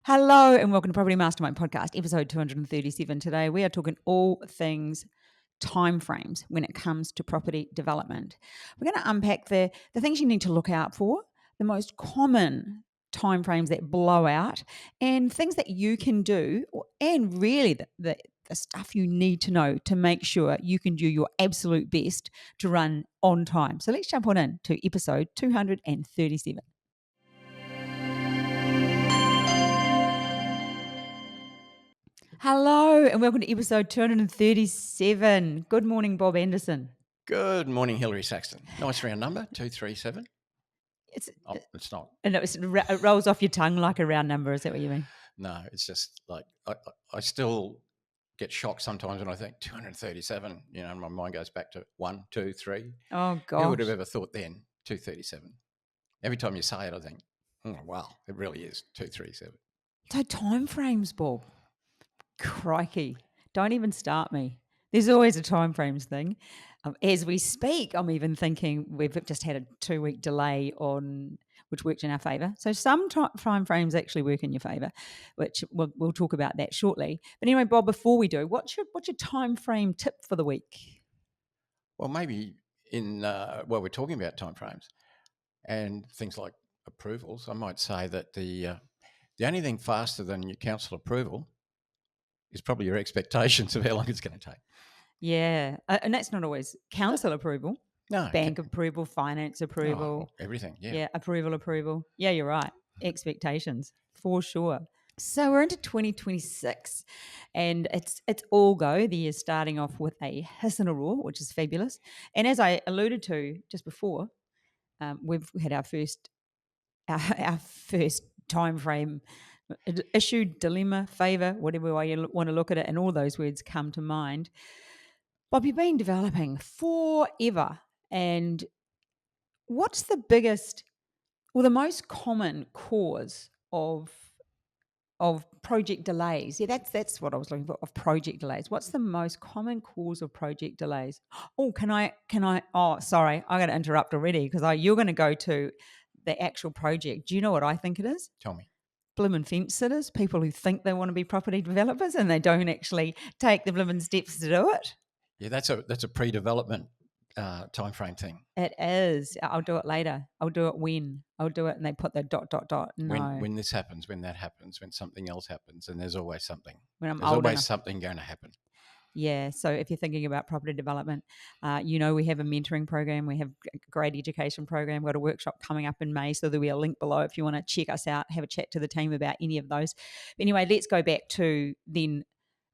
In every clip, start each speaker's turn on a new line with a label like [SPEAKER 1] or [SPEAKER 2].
[SPEAKER 1] Hello and welcome to Property Mastermind Podcast, episode 237. Today we are talking all things timeframes when it comes to property development. We're going to unpack the things you need to look out for, the most common timeframes that blow out, and things that you can do, and really the stuff you need to know to make sure you can do your absolute best to run on time. So let's jump on in to episode 237. Hello and welcome to episode 237. Good morning, Bob Anderson.
[SPEAKER 2] Good morning, Hilary Saxton. Nice round number, 237.
[SPEAKER 1] It's
[SPEAKER 2] not.
[SPEAKER 1] And it rolls off your tongue like a round number. Is that what you mean?
[SPEAKER 2] No, it's just like I still get shocked sometimes when I think 237. And my mind goes back to 1, 2, 3.
[SPEAKER 1] Oh, gosh.
[SPEAKER 2] Who would have ever thought then 237? Every time you say it, I think, oh, wow, it really is 237.
[SPEAKER 1] So timeframes, Bob. Crikey. Don't even start me. There's always a timeframes thing. As we speak, I'm even thinking we've just had a 2-week delay which worked in our favour. So some time frames actually work in your favour, which we'll talk about that shortly. But anyway, Bob, before we do, what's your time frame tip for the week?
[SPEAKER 2] Well, maybe we're talking about timeframes and things like approvals. I might say that the only thing faster than your council approval is probably your expectations of how long it's going to take.
[SPEAKER 1] Yeah, and that's not always council approval.
[SPEAKER 2] No.
[SPEAKER 1] Bank approval, finance approval.
[SPEAKER 2] Everything, yeah.
[SPEAKER 1] Yeah, approval. Yeah, you're right. Expectations, for sure. So we're into 2026 and it's all go. The year's starting off with a hiss and a roar, which is fabulous. And as I alluded to just before, we've had our first time frame issue, dilemma, favour, whatever way you want to look at it, and all those words come to mind. Bob, you've been developing forever, and what's the biggest or the most common cause of project delays? Yeah, that's what I was looking for, of project delays. What's the most common cause of project delays? Oh, can I oh, sorry, I got to interrupt already because you're going to go to the actual project. Do you know what I think it is?
[SPEAKER 2] Tell me.
[SPEAKER 1] Blimmin' fence sitters, people who think they want to be property developers and they don't actually take the blimmin' steps to do it.
[SPEAKER 2] Yeah, that's a pre-development time frame thing.
[SPEAKER 1] It is. I'll do it later. I'll do it when. I'll do it, and they put the ... No.
[SPEAKER 2] When this happens, when that happens, when something else happens, and there's always something.
[SPEAKER 1] When I'm
[SPEAKER 2] there's
[SPEAKER 1] old
[SPEAKER 2] always
[SPEAKER 1] enough.
[SPEAKER 2] something going to happen.
[SPEAKER 1] Yeah. So if you're thinking about property development, we have a mentoring program. We have a great education program. We've got a workshop coming up in May. So there'll be a link below if you want to check us out, have a chat to the team about any of those. But anyway, let's go back to then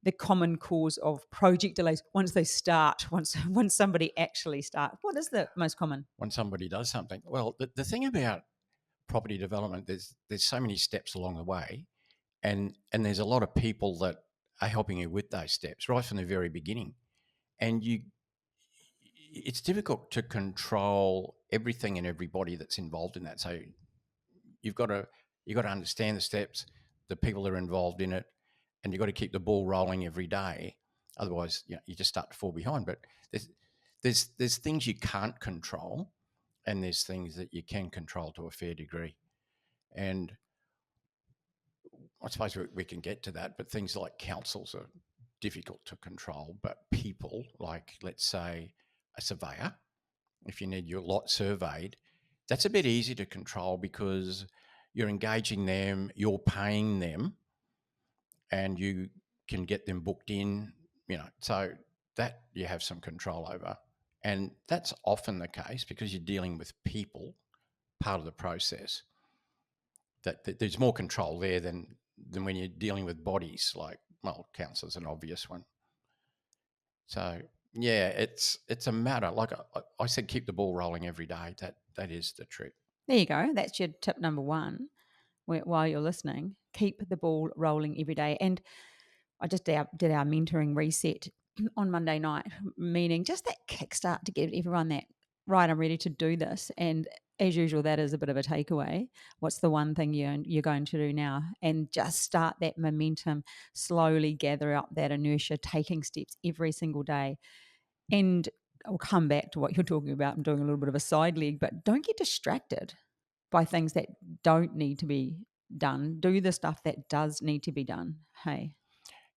[SPEAKER 1] the common cause of project delays once they start, once somebody actually starts. What is the most common?
[SPEAKER 2] When somebody does something. Well, the thing about property development, there's so many steps along the way, and there's a lot of people that are helping you with those steps right from the very beginning. And it's difficult to control everything and everybody that's involved in that. So you've got to understand the steps, the people that are involved in it, and you've got to keep the ball rolling every day. Otherwise, you just start to fall behind. But there's things you can't control, and there's things that you can control to a fair degree. And I suppose we can get to that, but things like councils are difficult to control. But people, like, let's say, a surveyor, if you need your lot surveyed, that's a bit easy to control because you're engaging them, you're paying them, and you can get them booked in, so that you have some control over. And that's often the case because you're dealing with people, part of the process, that there's more control there than when you're dealing with bodies, like, well, council's an obvious one. So, yeah, it's a matter, like I said, keep the ball rolling every day. That is the trick.
[SPEAKER 1] There you go. That's your tip number one. While you're listening, keep the ball rolling every day. And I just did our mentoring reset on Monday night, meaning just that kickstart to get everyone that, right, I'm ready to do this. And as usual, that is a bit of a takeaway. What's the one thing you're going to do now? And just start that momentum, slowly gather up that inertia, taking steps every single day. And I'll come back to what you're talking about. I'm doing a little bit of a side leg, but don't get distracted by things that don't need to be done. Do the stuff that does need to be done. Hey.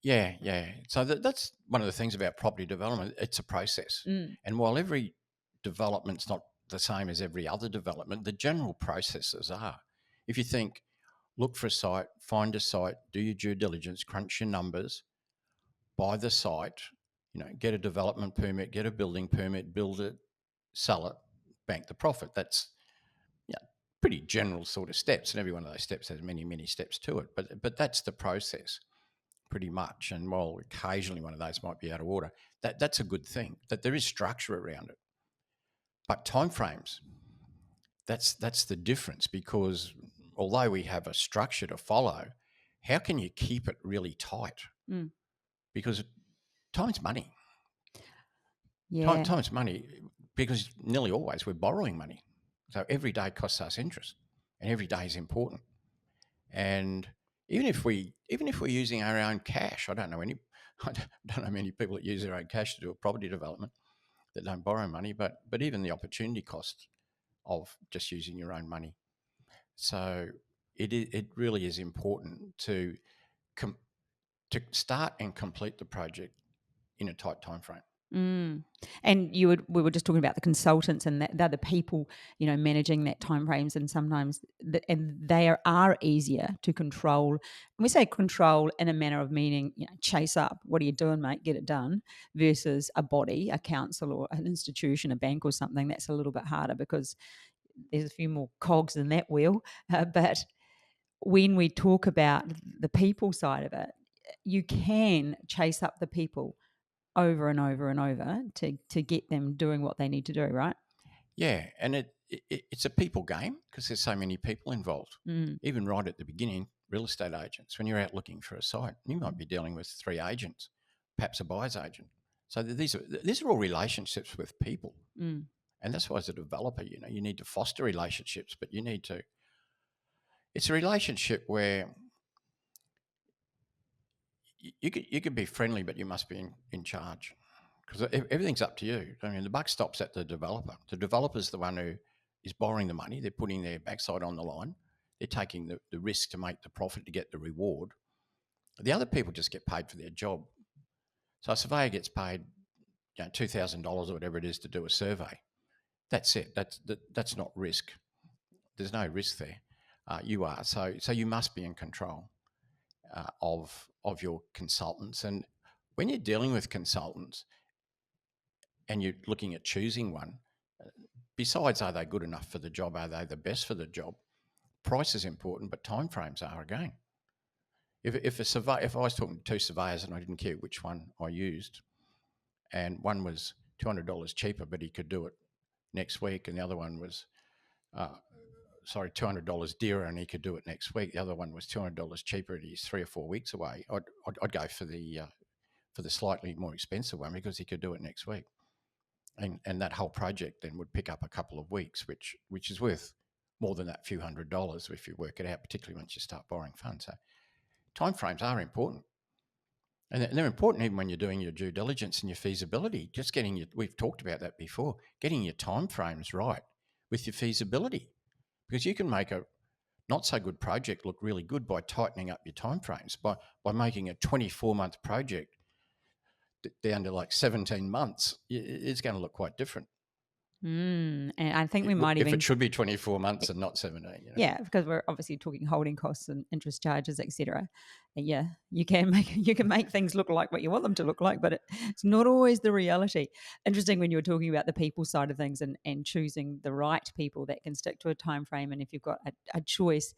[SPEAKER 2] Yeah, yeah. So that's one of the things about property development. It's a process.
[SPEAKER 1] Mm.
[SPEAKER 2] And while every development's not the same as every other development, the general processes are. If you think, look for a site, find a site, do your due diligence, crunch your numbers, buy the site, get a development permit, get a building permit, build it, sell it, bank the profit. That's pretty general sort of steps, and every one of those steps has many, many steps to it. But that's the process, pretty much. And while occasionally one of those might be out of order, that's a good thing, that there is structure around it. But timeframes, that's the difference, because although we have a structure to follow, how can you keep it really tight?
[SPEAKER 1] Mm.
[SPEAKER 2] Because time's money.
[SPEAKER 1] Yeah.
[SPEAKER 2] Time's money, because nearly always we're borrowing money. So every day costs us interest, and every day is important. And even if we're using our own cash, I don't know many people that use their own cash to do a property development that don't borrow money, but even the opportunity cost of just using your own money. So it really is important to start and complete the project in a tight time frame.
[SPEAKER 1] Mm. And we were just talking about the consultants and they're the people, managing that timeframes, and sometimes and they are easier to control. And we say control in a manner of meaning, chase up. What are you doing, mate? Get it done. Versus a body, a council, or an institution, a bank, or something that's a little bit harder because there's a few more cogs in that wheel. But when we talk about the people side of it, you can chase up the people over and over and over to get them doing what they need to do, right?
[SPEAKER 2] Yeah, and it's a people game because there's so many people involved.
[SPEAKER 1] Mm.
[SPEAKER 2] Even right at the beginning, real estate agents, when you're out looking for a site, you might be dealing with 3 agents, perhaps a buyer's agent. So these are all relationships with people.
[SPEAKER 1] Mm.
[SPEAKER 2] And that's why, as a developer, you need to foster relationships, but it's a relationship where you could be friendly, but you must be in charge, because everything's up to you. I mean, the buck stops at the developer. The developer's the one who is borrowing the money. They're putting their backside on the line. They're taking the risk to make the profit, to get the reward. The other people just get paid for their job. So a surveyor gets paid $2,000 or whatever it is to do a survey. That's it. That's not risk. There's no risk there. You are. So you must be in control of your consultants. And when you're dealing with consultants and you're looking at choosing one, besides are they good enough for the job, are they the best for the job, price is important, but timeframes are again. If I was talking to 2 surveyors and I didn't care which one I used, and one was $200 cheaper, but he could do it next week, and the other one was $200 dearer and he could do it next week. The other one was $200 cheaper and he's 3 or 4 weeks away. I'd go for the slightly more expensive one because he could do it next week, and that whole project then would pick up a couple of weeks, which is worth more than that few $100s if you work it out, particularly once you start borrowing funds. So timeframes are important. And they're important even when you're doing your due diligence and your feasibility. Just we've talked about that before, getting your timeframes right with your feasibility. Because you can make a not so good project look really good by tightening up your timeframes, by making a 24-month project down to like 17 months. It's going to look quite different.
[SPEAKER 1] And I think we might
[SPEAKER 2] if
[SPEAKER 1] even...
[SPEAKER 2] it should be 24 months and not 17.
[SPEAKER 1] Yeah, because we're obviously talking holding costs and interest charges, etc. Yeah, you can make things look like what you want them to look like, but it's not always the reality. Interesting when you were talking about the people side of things and choosing the right people that can stick to a time frame, and if you've got a choice.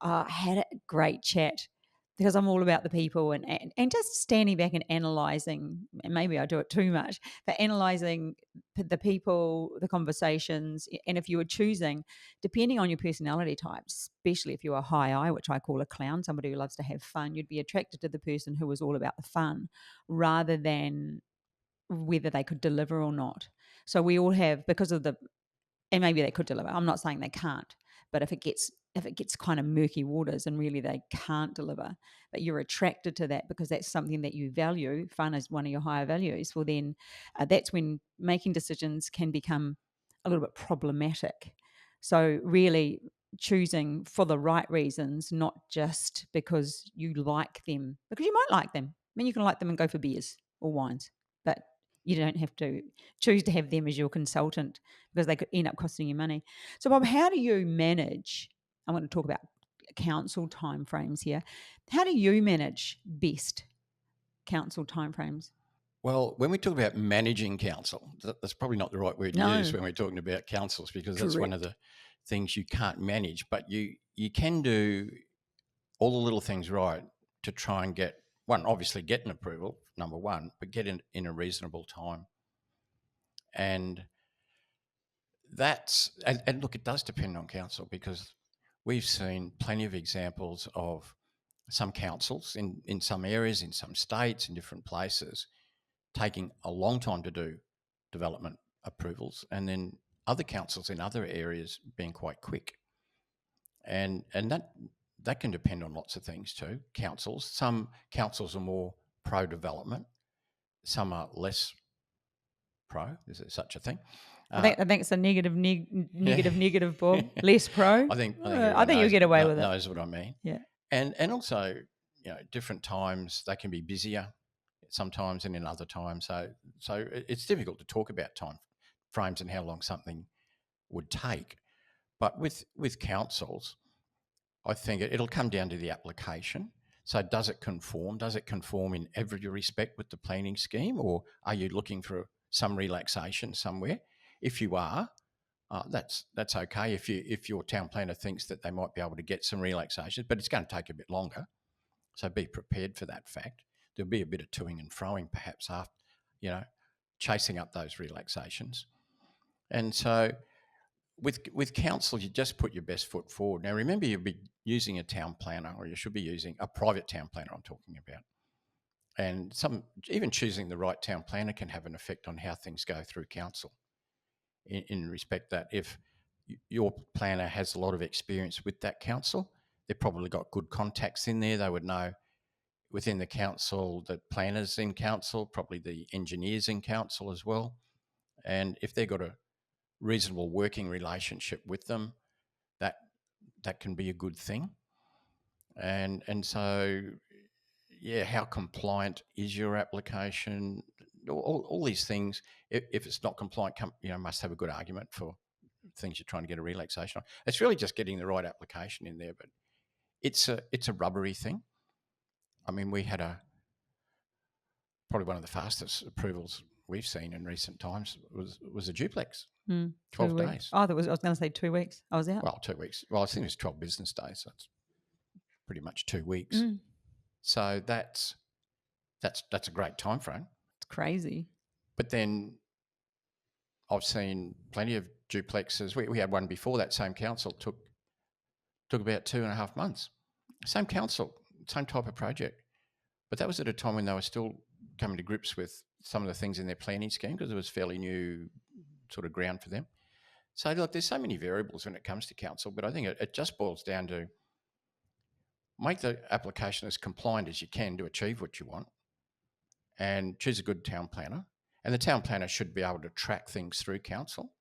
[SPEAKER 1] Had a great chat because I'm all about the people and just standing back and analysing, and maybe I do it too much, but analysing the people, the conversations, and if you were choosing, depending on your personality type, especially if you're a high I, which I call a clown, somebody who loves to have fun, you'd be attracted to the person who was all about the fun rather than whether they could deliver or not. So we all have, because of and maybe they could deliver. I'm not saying they can't, but if it gets kind of murky waters and really they can't deliver, but you're attracted to that because that's something that you value, fun is one of your higher values, well then that's when making decisions can become a little bit problematic. So really choosing for the right reasons, not just because you like them. Because you might like them. I mean, you can like them and go for beers or wines, but you don't have to choose to have them as your consultant because they could end up costing you money. So, Bob, how do you manage? I want to talk about council timeframes here. How do you manage best council timeframes?
[SPEAKER 2] Well, when we talk about managing council, that's probably not the right word to use
[SPEAKER 1] No,
[SPEAKER 2] when we're talking about councils, because that's one of
[SPEAKER 1] correct.
[SPEAKER 2] the things you can't manage. But you can do all the little things right to try and get one, obviously get an approval, number one, but get in a reasonable time. And and look, it does depend on council, because we've seen plenty of examples of some councils in some areas, in some states, in different places, taking a long time to do development approvals, and then other councils in other areas being quite quick. And that can depend on lots of things too. Some councils are more pro development, some are less pro. Is there such a thing?
[SPEAKER 1] I think it's a negative,
[SPEAKER 2] Yeah.
[SPEAKER 1] negative, Bob. Less pro.
[SPEAKER 2] I think
[SPEAKER 1] I
[SPEAKER 2] everyone
[SPEAKER 1] think you get away with it.
[SPEAKER 2] knows what I mean.
[SPEAKER 1] Yeah.
[SPEAKER 2] And also, different times they can be busier sometimes and in other times. So it's difficult to talk about time frames and how long something would take. But with councils, I think it'll come down to the application. So does it conform? Does it conform in every respect with the planning scheme, or are you looking for some relaxation somewhere? If you are, that's okay. If your town planner thinks that they might be able to get some relaxation, but it's going to take a bit longer, so be prepared for that fact. There'll be a bit of toing and froing perhaps after, chasing up those relaxations. And so with council, you just put your best foot forward. Now, remember, you'll be using a town planner, or you should be using a private town planner I'm talking about. And even choosing the right town planner can have an effect on how things go through council, in respect that if your planner has a lot of experience with that council, they've probably got good contacts in there. They would know within the council, the planners in council, probably the engineers in council as well. And if they've got a reasonable working relationship with them, that can be a good thing. And so, yeah, how compliant is your application? All these things. If it's not compliant, must have a good argument for things you're trying to get a relaxation on. It's really just getting the right application in there, but it's a rubbery thing. I mean, we had probably one of the fastest approvals we've seen in recent times was a duplex. 12 days.
[SPEAKER 1] Oh, I was going to say 2 weeks. I was out.
[SPEAKER 2] Well, 2 weeks. Well, I think it was 12 business days, so it's pretty much 2 weeks. So that's a great time frame.
[SPEAKER 1] It's crazy.
[SPEAKER 2] But then I've seen plenty of duplexes. We had one before that same council, took about 2.5 months. Same council, same type of project. But that was at a time when they were still coming to grips with some of the things in their planning scheme, because it was fairly new sort of ground for them. So look, there's so many variables when it comes to council, but I think it just boils down to make the application as compliant as you can to achieve what you want, and choose a good town planner. And the town planner should be able to track things through council,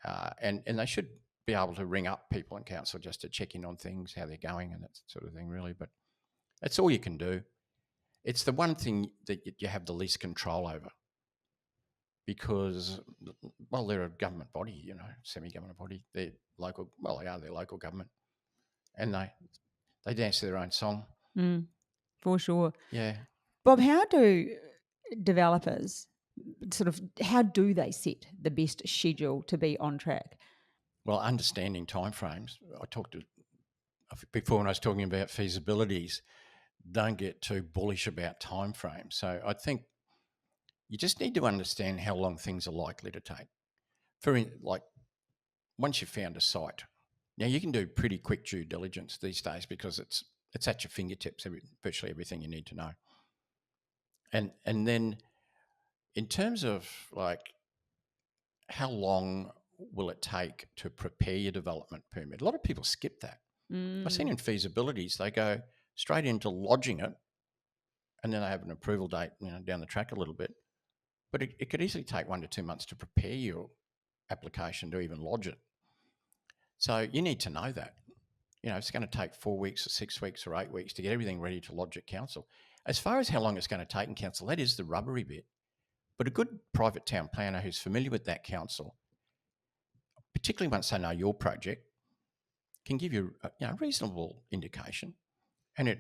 [SPEAKER 2] and they should be able to ring up people in council just to check in on things, how they're going, and that sort of thing, really. But that's all you can do. It's the one thing that you have the least control over, because, well, they're a government body, semi-government body. They're local. Well, they are. They're local government, and they dance to their own song.
[SPEAKER 1] For sure.
[SPEAKER 2] Yeah.
[SPEAKER 1] Bob, how do developers how do they set the best schedule to be on track?
[SPEAKER 2] Well, understanding timeframes. I talked to before when I was talking about feasibilities. Don't get too bullish about timeframes. So I think you just need to understand how long things are likely to take. Once you've found a site, now you can do pretty quick due diligence these days, because it's at your fingertips, virtually everything you need to know. And then in terms of how long will it take to prepare your development permit? A lot of people skip that. I've seen in feasibilities, they go straight into lodging it, and then they have an approval date, down the track a little bit. But it could easily take 1 to 2 months to prepare your application to even lodge it. So you need to know that. It's going to take 4 weeks or 6 weeks or 8 weeks to get everything ready to lodge at council. As far as how long it's going to take in council, that is the rubbery bit. But a good private town planner who's familiar with that council, particularly once they know your project, can give you a reasonable indication. And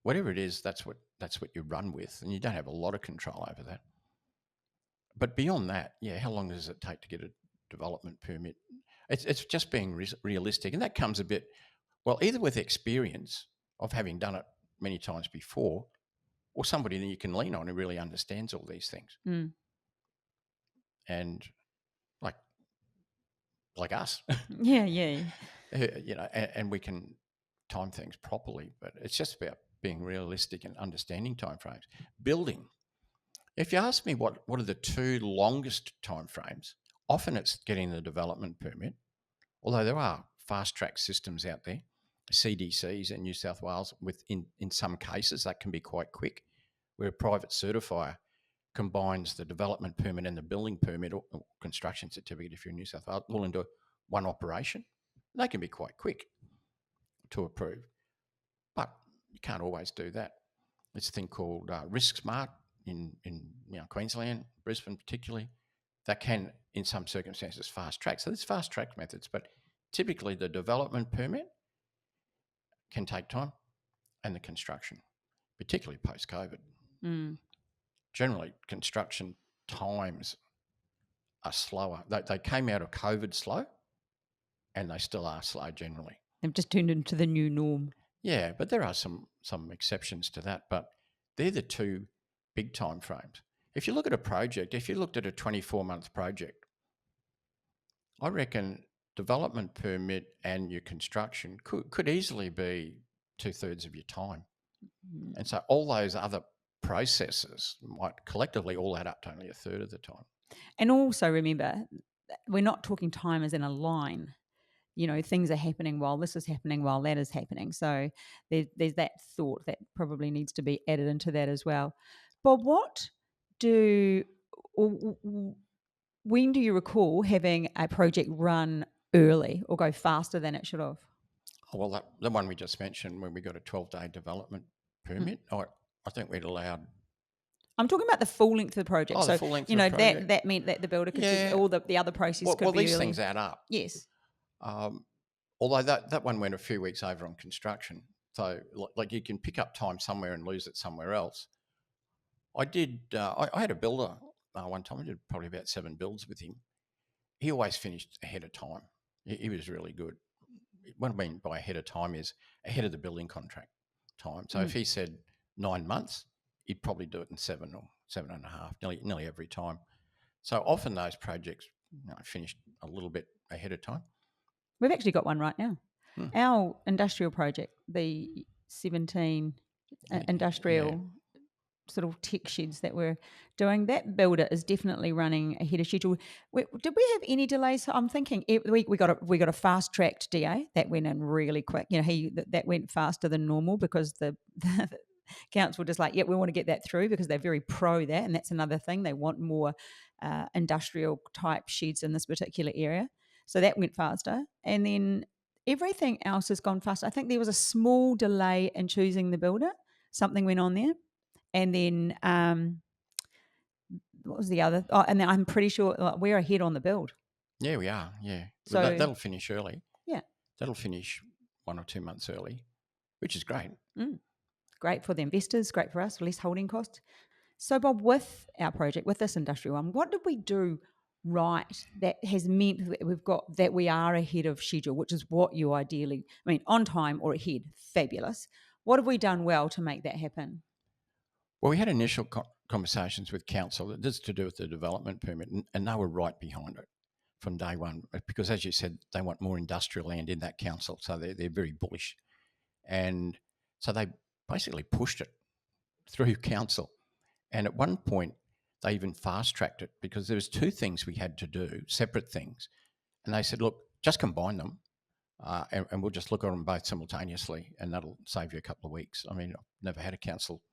[SPEAKER 2] whatever it is, that's what you run with, and you don't have a lot of control over that. But beyond that, how long does it take to get a development permit? It's just being realistic, and that comes a bit, well, either with experience of having done it many times before, or somebody that you can lean on who really understands all these things.
[SPEAKER 1] Mm.
[SPEAKER 2] And like us,
[SPEAKER 1] Yeah.
[SPEAKER 2] and we can time things properly. But it's just about being realistic and understanding timeframes. Building. If you ask me what are the two longest timeframes, often it's getting the development permit, although there are fast track systems out there, CDCs in New South Wales, in some cases that can be quite quick, where a private certifier combines the development permit and the building permit or construction certificate, if you're in New South Wales, all into one operation. They can be quite quick to approve, but you can't always do that. It's a thing called RiskSmart in Queensland, Brisbane particularly, that can, in some circumstances, fast track. So there's fast track methods, but typically the development permit can take time, and the construction, particularly post-COVID.
[SPEAKER 1] Mm.
[SPEAKER 2] Generally, construction times are slower. They came out of COVID slow, and they still are slow generally.
[SPEAKER 1] They've just turned into the new norm.
[SPEAKER 2] Yeah, but there are some exceptions to that. But they're the two big time frames. If you look at a project, if you looked at a 24-month project, I reckon development permit and your construction could easily be 2/3 of your time. Mm. And so all those other processes might collectively all add up to only 1/3 of the time.
[SPEAKER 1] And also remember, we're not talking time as in a line. Things are happening while this is happening, while that is happening. So there's that thought that probably needs to be added into that as well. But when do you recall having a project run early or go faster than it should have?
[SPEAKER 2] Oh, well, the one we just mentioned, when we got a 12-day development permit, I think we'd allowed.
[SPEAKER 1] I'm talking about the full length of the project.
[SPEAKER 2] Oh,
[SPEAKER 1] so,
[SPEAKER 2] the full length of the project.
[SPEAKER 1] that meant that the builder could see all the other process could be
[SPEAKER 2] Well, these
[SPEAKER 1] early.
[SPEAKER 2] things add up.
[SPEAKER 1] Yes.
[SPEAKER 2] Although that one went a few weeks over on construction. So, like, you can pick up time somewhere and lose it somewhere else. I did. I had a builder one time. I did probably about 7 builds with him. He always finished ahead of time. He was really good. What I mean by ahead of time is ahead of the building contract time. So if he said 9 months, he'd probably do it in 7 or 7.5, nearly every time. So often those projects finished a little bit ahead of time.
[SPEAKER 1] We've actually got one right now. Our industrial project, the 17 industrial sort of tech sheds that we're doing, that builder is definitely running ahead of schedule. Did we have any delays? I'm thinking we got a fast tracked DA that went in really quick. That went faster than normal because the council were just like, we want to get that through because they're very pro that, and that's another thing. They want more industrial type sheds in this particular area. So that went faster. And then everything else has gone faster. I think there was a small delay in choosing the builder. Something went on there. And then what was the other? Oh, and then I'm pretty sure we're ahead on the build.
[SPEAKER 2] Yeah, we are. Yeah.
[SPEAKER 1] So
[SPEAKER 2] that'll finish early.
[SPEAKER 1] Yeah.
[SPEAKER 2] That'll finish 1 or 2 months early, which is great.
[SPEAKER 1] Great for the investors, great for us, less holding costs. So, Bob, with our project, with this industrial one, what did we do right that has meant that we are ahead of schedule, which is what you ideally, on time or ahead, fabulous. What have we done well to make that happen?
[SPEAKER 2] Well, we had initial conversations with council. This is to do with the development permit, and they were right behind it from day one because, as you said, they want more industrial land in that council, so they're very bullish. And so they basically pushed it through council. And at one point, they even fast-tracked it because there was 2 things we had to do, separate things. And they said, look, just combine them and we'll just look at them both simultaneously and that'll save you a couple of weeks. I've never had a council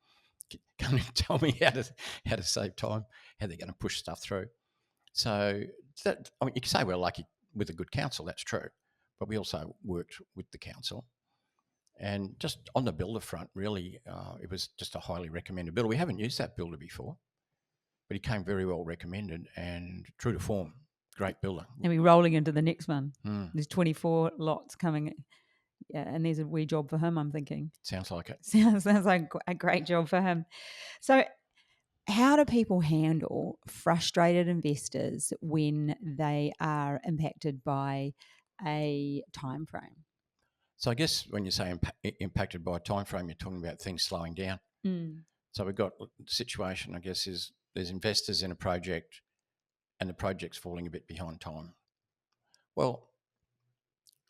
[SPEAKER 2] come and tell me how to save time, how they're going to push stuff through. So you can say we're lucky with a good council, that's true. but we also worked with the council. And just on the builder front, really, it was just a highly recommended builder. We haven't used that builder before, but he came very well recommended and true to form, great builder.
[SPEAKER 1] And we're rolling into the next one.
[SPEAKER 2] Mm,
[SPEAKER 1] There's 24 lots coming. Yeah, and there's a wee job for him, I'm thinking.
[SPEAKER 2] sounds like it.
[SPEAKER 1] Sounds like a great job for him. So, how do people handle frustrated investors when they are impacted by a time frame?
[SPEAKER 2] So I guess when you say impacted by a time frame, you're talking about things slowing down.
[SPEAKER 1] Mm.
[SPEAKER 2] So we've got the situation, I guess, is there's investors in a project and the project's falling a bit behind time. Well,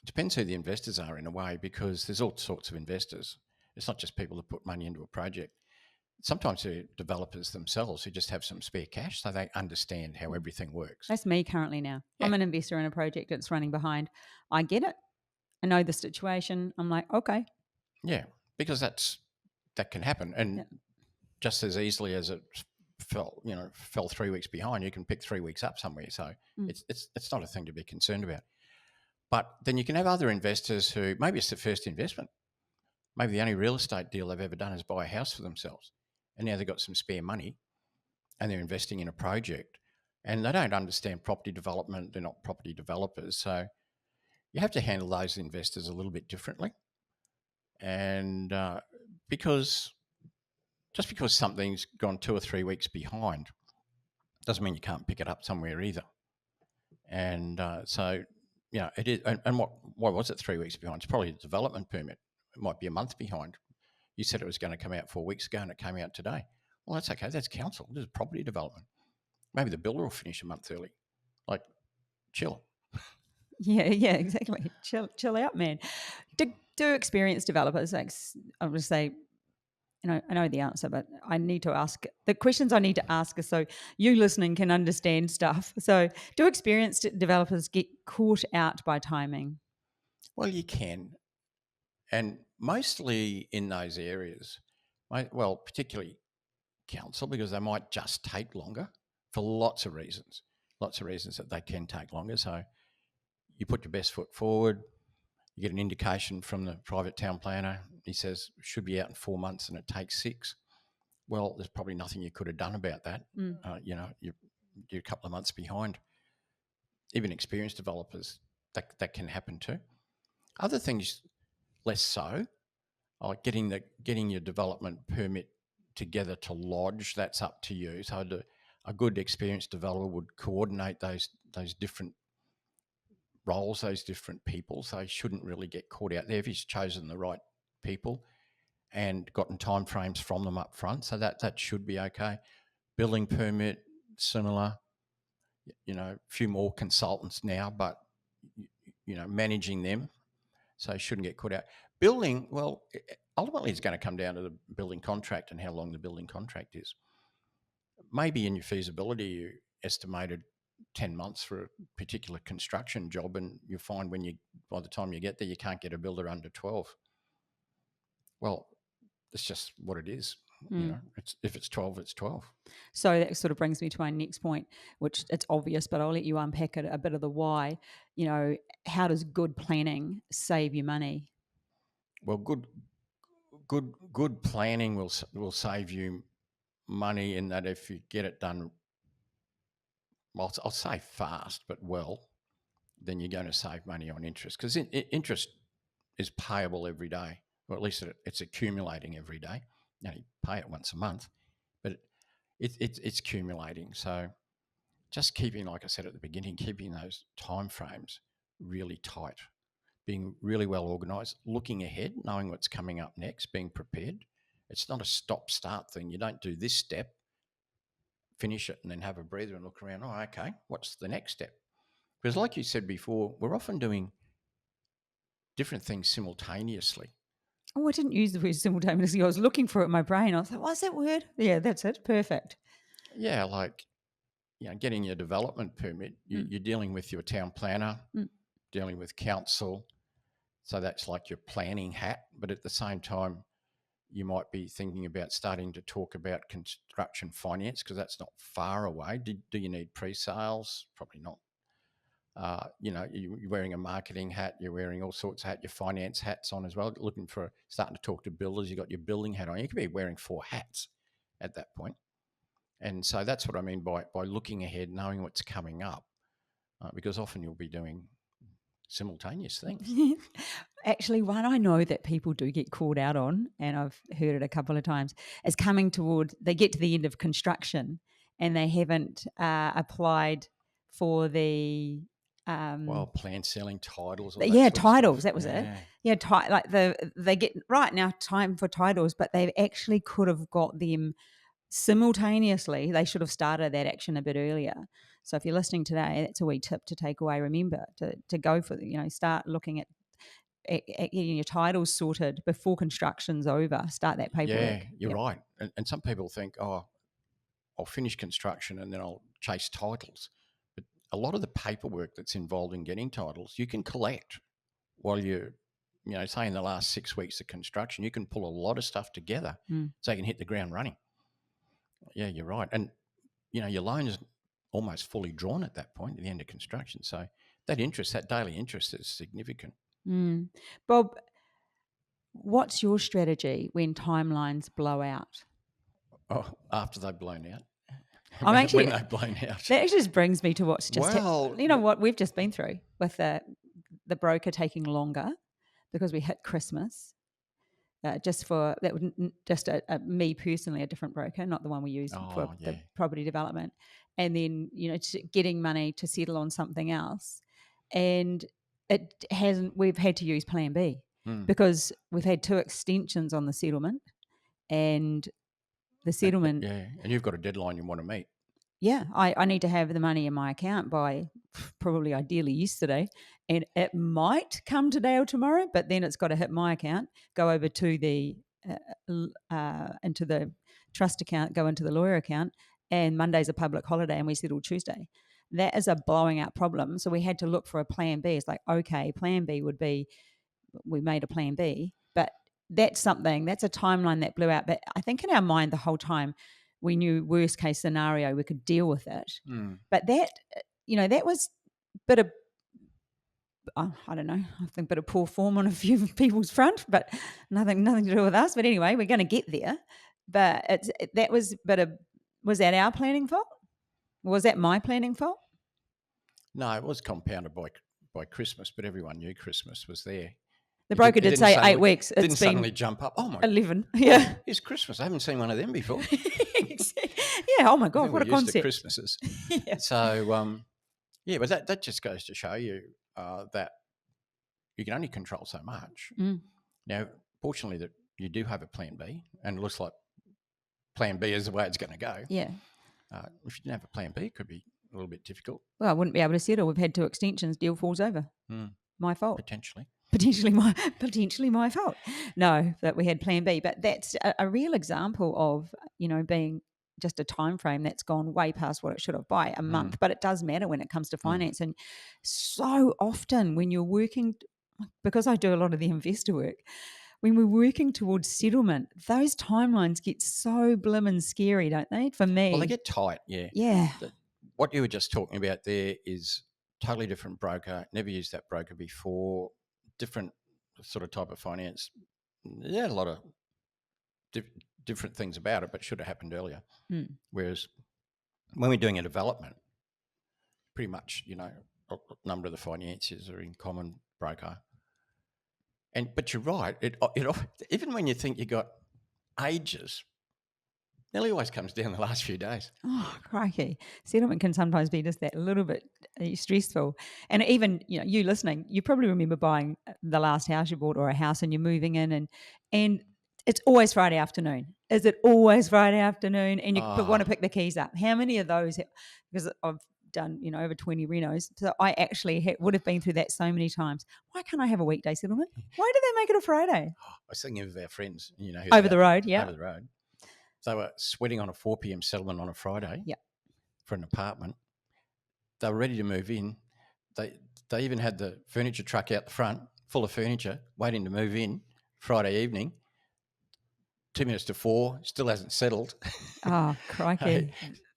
[SPEAKER 2] it depends who the investors are in a way, because there's all sorts of investors. It's not just people that put money into a project. Sometimes they're developers themselves who just have some spare cash, so they understand how everything works.
[SPEAKER 1] That's me currently now.
[SPEAKER 2] Yeah.
[SPEAKER 1] I'm an investor in a project that's running behind. I get it. I know the situation. I'm like, okay.
[SPEAKER 2] Yeah, because that can happen. And just as easily as it fell 3 weeks behind, you can pick 3 weeks up somewhere. So it's not a thing to be concerned about. But then you can have other investors who maybe it's their first investment. Maybe the only real estate deal they've ever done is buy a house for themselves. And now they've got some spare money and they're investing in a project and they don't understand property development. They're not property developers. So you have to handle those investors a little bit differently. And because something's gone 2 or 3 weeks behind doesn't mean you can't pick it up somewhere either. And so, it is. And why was it 3 weeks behind? It's probably a development permit. It might be a month behind. You said it was going to come out 4 weeks ago and it came out today. Well, that's okay. That's council. This is property development. Maybe the builder will finish a month early. Like, chill.
[SPEAKER 1] Yeah, exactly. Chill out, man. Do experienced developers, like, I would say, I know the answer, but I need to ask the questions I need to ask so you listening can understand stuff. So, do experienced developers get caught out by timing?
[SPEAKER 2] Well, you can. And mostly in those areas, particularly council, because they might just take longer for lots of reasons that they can take longer. So you put your best foot forward, you get an indication from the private town planner. He says, should be out in 4 months and it takes 6. Well, there's probably nothing you could have done about that. You're a couple of months behind. Even experienced developers, that can happen too. Other things, less so, like getting your development permit together to lodge, that's up to you. So a good experienced developer would coordinate those different roles, those different people. So he shouldn't really get caught out there if he's chosen the right people and gotten timeframes from them up front. So that should be okay. Building permit, similar. A few more consultants now, but managing them, so you shouldn't get caught out. Building, well, ultimately it's going to come down to the building contract and how long the building contract is. Maybe in your feasibility you estimated 10 months for a particular construction job, and you find by the time you get there, you can't get a builder under 12. Well, it's just what it is. If it's 12, it's 12.
[SPEAKER 1] So that sort of brings me to my next point, which it's obvious, but I'll let you unpack it a bit of the why. How does good planning save you money?
[SPEAKER 2] Well, good planning will save you money in that if you get it done, well, I'll say fast, but well, then you're going to save money on interest, because interest is payable every day, or at least it's accumulating every day. You pay it once a month, but it's accumulating. So just keeping, like I said at the beginning, keeping those time frames really tight, being really well organised, looking ahead, knowing what's coming up next, being prepared. It's not a stop-start thing. You don't do this step, finish it, and then have a breather and look around. Oh, okay, what's the next step? Because like you said before, we're often doing different things simultaneously.
[SPEAKER 1] Oh, I didn't use the word simultaneously. I was looking for it in my brain. I was like, what's that word? Yeah, that's it. Perfect.
[SPEAKER 2] Yeah, like, getting your development permit, you're dealing with your town planner, dealing with council. So that's like your planning hat. But at the same time, you might be thinking about starting to talk about construction finance, because that's not far away. Do you need pre-sales? Probably not. You're wearing a marketing hat, you're wearing all sorts of hats, your finance hats on as well, starting to talk to builders, you've got your building hat on. You could be wearing 4 hats at that point. And so that's what I mean by looking ahead, knowing what's coming up, because often you'll be doing simultaneous things.
[SPEAKER 1] Actually, one I know that people do get called out on, and I've heard it a couple of times, is they get to the end of construction and they haven't applied for the
[SPEAKER 2] Plan selling, titles, all
[SPEAKER 1] yeah,
[SPEAKER 2] that sort of
[SPEAKER 1] titles.
[SPEAKER 2] stuff.
[SPEAKER 1] That was it. Yeah, they get right now time for titles, but they actually could have got them simultaneously. They should have started that action a bit earlier. So if you're listening today, that's a wee tip to take away. Remember to go for start looking at getting your titles sorted before construction's over. Start that paperwork.
[SPEAKER 2] Yeah, you're right. And some people think, oh, I'll finish construction and then I'll chase titles. But a lot of the paperwork that's involved in getting titles, you can collect while you're, say in the last 6 weeks of construction, you can pull a lot of stuff together so you can hit the ground running. Yeah, you're right. And, your loan is almost fully drawn at that point at the end of construction. So that daily interest is significant.
[SPEAKER 1] Bob, what's your strategy when timelines blow out?
[SPEAKER 2] Oh, after they've blown out.
[SPEAKER 1] When
[SPEAKER 2] they've blown out.
[SPEAKER 1] That actually just brings me to what's just what we've just been through with the broker taking longer because we hit Christmas. Me personally, a different broker, not the one we use for the property development, and then getting money to settle on something else, and we've had to use Plan B because we've had 2 extensions on the settlement, and the settlement.
[SPEAKER 2] And you've got a deadline you want to meet.
[SPEAKER 1] Yeah, I need to have the money in my account by probably ideally yesterday, and it might come today or tomorrow, but then it's got to hit my account, go over to the into the trust account, go into the lawyer account, and Monday's a public holiday and we settle Tuesday. That is a blowing out problem. So we had to look for a plan B. It's like, okay, plan B would be, we made a plan B, but that's a timeline that blew out. But I think in our mind the whole time, we knew worst case scenario, we could deal with it. But that, that was a bit of, I don't know, I think a bit of poor form on a few people's front, but nothing to do with us. But anyway, we're going to get there. But was that our planning fault? Was that my planning fault?
[SPEAKER 2] No, it was compounded by Christmas, but everyone knew Christmas was there.
[SPEAKER 1] The broker did say 8 weeks.
[SPEAKER 2] It didn't suddenly jump up. Oh my
[SPEAKER 1] 11. Yeah.
[SPEAKER 2] Oh, it's Christmas. I haven't seen one of them before.
[SPEAKER 1] Yeah. Oh my God, what a concept.
[SPEAKER 2] Used to Christmases. Yeah. So, but that just goes to show you that you can only control so much. Now, fortunately, that you do have a plan B, and it looks like plan B is the way it's going to go.
[SPEAKER 1] Yeah.
[SPEAKER 2] If you didn't have a plan B, it could be a little bit difficult.
[SPEAKER 1] Well, I wouldn't be able to settle. We've had 2 extensions. Deal falls over. My fault. Potentially my fault. No, that we had plan B. But that's a real example of, being just a time frame that's gone way past what it should have by a month. But it does matter when it comes to finance. And so often when you're working, because I do a lot of the investor work, when we're working towards settlement, those timelines get so blimmin' scary, don't they? For me.
[SPEAKER 2] Well, they get tight, yeah.
[SPEAKER 1] Yeah.
[SPEAKER 2] What you were just talking about there is totally different broker. Never used that broker before. Different sort of type of finance. There are a lot of different things about it, but should have happened earlier. Whereas when we're doing a development, pretty much, a number of the financiers are in common broker. But you're right. It even when you think you got ages, nearly always comes down the last few days.
[SPEAKER 1] Oh, crikey. Settlement can sometimes be just that little bit stressful. And even, you listening, you probably remember buying the last house you bought or a house and you're moving in and it's always Friday afternoon. Is it always Friday afternoon? And you want to pick the keys up. How many of those, because I've done, over 20 renos. So I actually would have been through that so many times. Why can't I have a weekday settlement? Why do they make it a Friday?
[SPEAKER 2] I was thinking of our friends,
[SPEAKER 1] over the road. Yeah.
[SPEAKER 2] Over the road. They were sweating on a 4 p.m. settlement on a Friday for an apartment. They were ready to move in. They even had the furniture truck out the front, full of furniture, waiting to move in Friday evening. 2 minutes to 4, still hasn't settled.
[SPEAKER 1] Oh, crikey.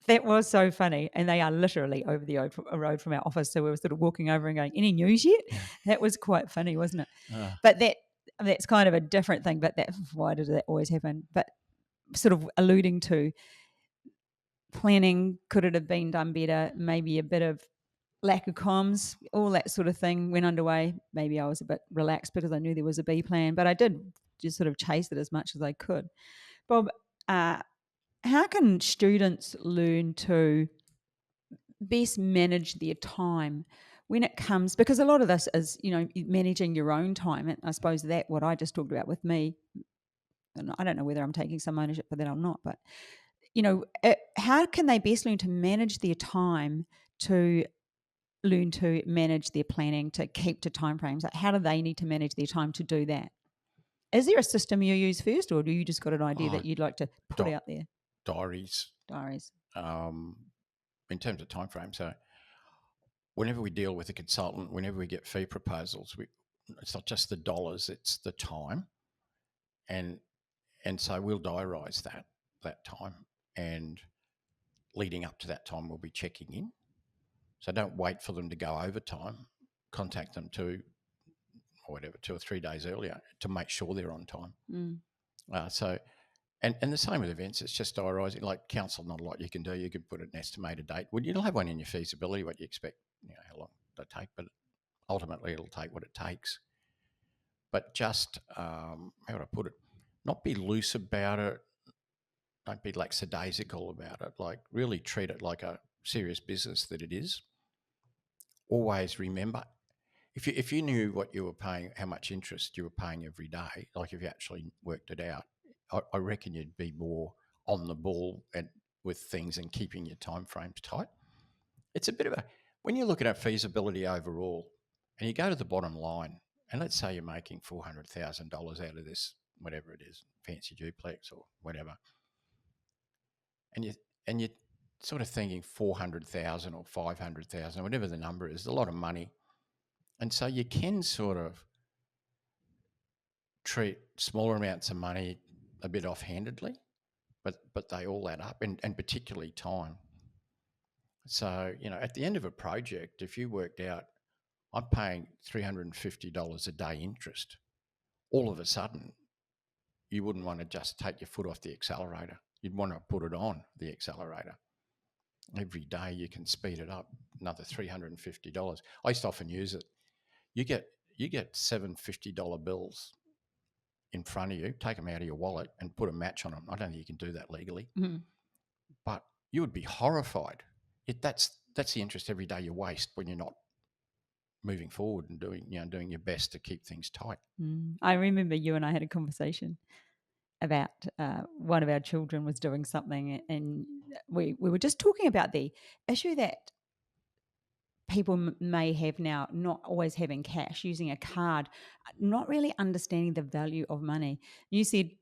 [SPEAKER 1] That was so funny. And they are literally over the road from our office. So we were sort of walking over and going, any news yet? That was quite funny, wasn't it? But that's kind of a different thing. But why did that always happen? But sort of alluding to planning, could it have been done better? Maybe a bit of lack of comms, all that sort of thing went underway. Maybe I was a bit relaxed because I knew there was a B plan, but I did just sort of chase it as much as I could. Bob, how can students learn to best manage their time when it comes, because a lot of this is, managing your own time. And I suppose that what I just talked about with me, and I don't know whether I'm taking some ownership for that or not, but, how can they best learn to manage their time to learn to manage their planning, to keep to timeframes? Like, how do they need to manage their time to do that? Is there a system you use first, or do you just got an idea that you'd like to put out there?
[SPEAKER 2] Diaries. In terms of time frame. So whenever we deal with a consultant, whenever we get fee proposals, it's not just the dollars, it's the time. And so we'll diarise that time, and leading up to that time we'll be checking in. So don't wait for them to go overtime. Contact them 2 or 3 days earlier to make sure they're on time. And the same with events. It's just diarising. Like council, not a lot you can do. You can put an estimated date. Well, you'll have one in your feasibility, what you expect, how long it'll take, but ultimately it'll take what it takes. But just, how would I put it? Not be loose about it. Don't be lackadaisical about it. Like really treat it like a serious business that it is. Always remember, if you knew what you were paying, how much interest you were paying every day, like if you actually worked it out, I reckon you'd be more on the ball with things and keeping your timeframes tight. It's a bit of when you look at our feasibility overall and you go to the bottom line, and let's say you're making $400,000 out of this, whatever it is, fancy duplex or whatever, and you're sort of thinking 400,000 or 500,000, whatever the number is, a lot of money. And so you can sort of treat smaller amounts of money a bit offhandedly, but they all add up, and particularly time. So, at the end of a project, if you worked out, I'm paying $350 a day interest, all of a sudden, you wouldn't want to just take your foot off the accelerator. You'd want to put it on the accelerator. Every day you can speed it up, another $350. I used to often use it. You get $750 bills in front of you, take them out of your wallet and put a match on them. I don't think you can do that legally, but you would be horrified. That's the interest every day you waste when you're not moving forward and doing your best to keep things tight.
[SPEAKER 1] I remember you and I had a conversation about one of our children was doing something, and we were just talking about the issue that people may have now, not always having cash, using a card, not really understanding the value of money. You said,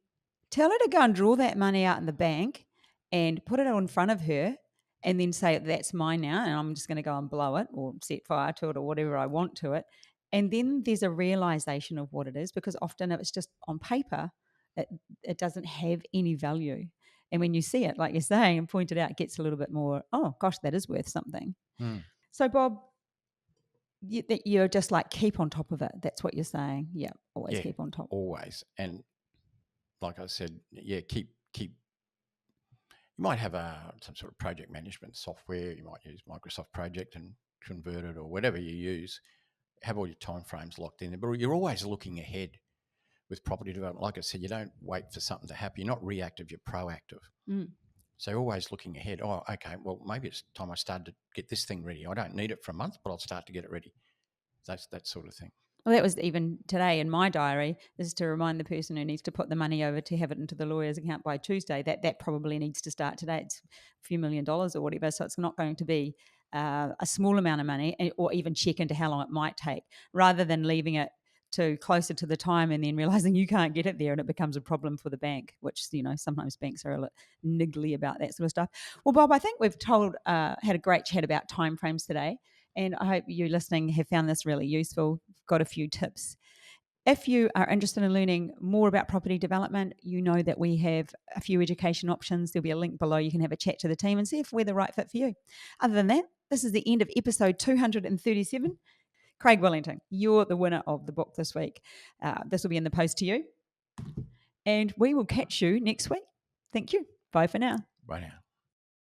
[SPEAKER 1] tell her to go and draw that money out in the bank and put it in front of her and then say, that's mine now, and I'm just going to go and blow it or set fire to it or whatever I want to it. And then there's a realization of what it is, because often if it's just on paper, it doesn't have any value. And when you see it, like you're saying, and point it out, it gets a little bit more, oh, gosh, that is worth something. So, Bob, you're just like keep on top of it. That's what you're saying. Yeah, always keep on top.
[SPEAKER 2] Always. And like I said, keep. You might have some sort of project management software. You might use Microsoft Project and convert it, or whatever you use. Have all your timeframes locked in there, but you're always looking ahead with property development. Like I said, you don't wait for something to happen. You're not reactive, you're proactive. So you're always looking ahead. Oh, okay, well, maybe it's time I started to get this thing ready. I don't need it for a month, but I'll start to get it ready. That sort of thing.
[SPEAKER 1] Well, that was even today in my diary, is to remind the person who needs to put the money over to have it into the lawyer's account by Tuesday, that probably needs to start today. It's a few $1 million or whatever, so it's not going to be a small amount of money, or even check into how long it might take, rather than leaving it to closer to the time and then realizing you can't get it there and it becomes a problem for the bank, which, sometimes banks are a little niggly about that sort of stuff. Well, Bob, I think we've had a great chat about timeframes today, and I hope you listening have found this really useful. Got a few tips. If you are interested in learning more about property development, you know that we have a few education options. There'll be a link below. You can have a chat to the team and see if we're the right fit for you. Other than that, this is the end of episode 237. Craig Wellington, you're the winner of the book this week. This will be in the post to you. And we will catch you next week. Thank you. Bye for now.
[SPEAKER 2] Bye now.